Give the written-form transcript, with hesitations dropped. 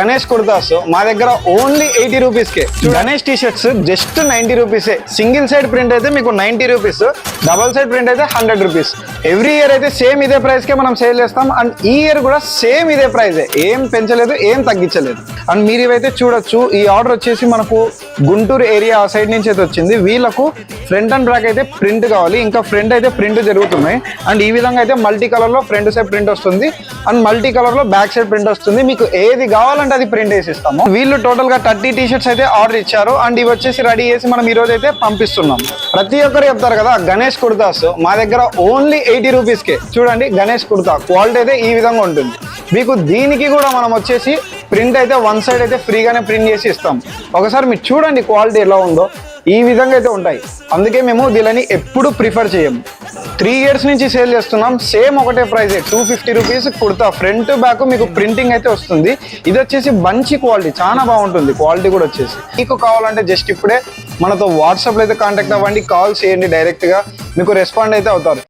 గణేష్ కుర్తాస్ మా దగ్గర only 80 rupees కే. Ganesh T shirts just 90 రూపీసే. సింగిల్ సైడ్ ప్రింట్ అయితే మీకు 90 రూపీస్, డబల్ సైడ్ ప్రింట్ అయితే 100 రూపీస్. ఎవ్రీ ఇయర్ అయితే సేమ్ ఇదే ప్రైస్ కే మనం సేల్ చేస్తాం. అండ్ ఈ ఇయర్ కూడా సేమ్ ఇదే ప్రైజే, ఏం పెంచలేదు, ఏం తగ్గించలేదు. అండ్ మీరు ఇవైతే చూడొచ్చు. ఈ ఆర్డర్ వచ్చేసి మనకు గుంటూరు ఏరియా ఆ సైడ్ నుంచి అయితే వచ్చింది. వీళ్ళకు ఫ్రంట్ అండ్ బ్యాక్ అయితే ప్రింట్ కావాలి, ఇంకా ఫ్రంట్ అయితే ప్రింట్ జరుగుతున్నాయి. అండ్ ఈ విధంగా అయితే మల్టీ కలర్ లో ఫ్రంట్ సైడ్ ప్రింట్ వస్తుంది, అండ్ మల్టీ కలర్ లో బ్యాక్ సైడ్ ప్రింట్ వస్తుంది. మీకు ఏది కావాలంటే అది ప్రింట్ వేసి ఇస్తాము. వీళ్ళు టోటల్ గా 30 టీ షర్ట్స్ అయితే ఆర్డర్ ఇచ్చారు. అండ్ ఇవి వచ్చేసి రెడీ చేసి మనం ఈ రోజు అయితే పంపిస్తున్నాం. ప్రతి ఒక్కరు చెప్తారు కదా గణేష్ కుర్తాస్ మా దగ్గర ఓన్లీ 80 రూపీస్ కే. చూడండి గణేష్ కుర్తా క్వాలిటీ అయితే ఈ విధంగా ఉంటుంది. మీకు దీనికి కూడా మనం వచ్చేసి ప్రింట్ అయితే వన్ సైడ్ అయితే ఫ్రీగానే ప్రింట్ చేసి ఇస్తాం. ఒకసారి మీరు చూడండి క్వాలిటీ ఎలా ఉందో. ఈ విధంగా అయితే ఉంటాయి. అందుకే మేము దీనిని ఎప్పుడు ప్రిఫర్ చేయము. 3 ఇయర్స్ నుంచి సేల్ చేస్తున్నాం. సేమ్ ఒకటే price 250 rupees kurta. Front back మీకు ప్రింటింగ్ అయితే వస్తుంది. ఇది వచ్చేసి మంచి క్వాలిటీ, చాలా బాగుంటుంది క్వాలిటీ కూడా వచ్చేసి. మీకు కావాలంటే జస్ట్ ఇప్పుడే మనతో వాట్సాప్లో అయితే కాంటాక్ట్ అవ్వండి, కాల్ చేయండి, డైరెక్ట్గా మీకు రెస్పాండ్ అయితే అవుతారు.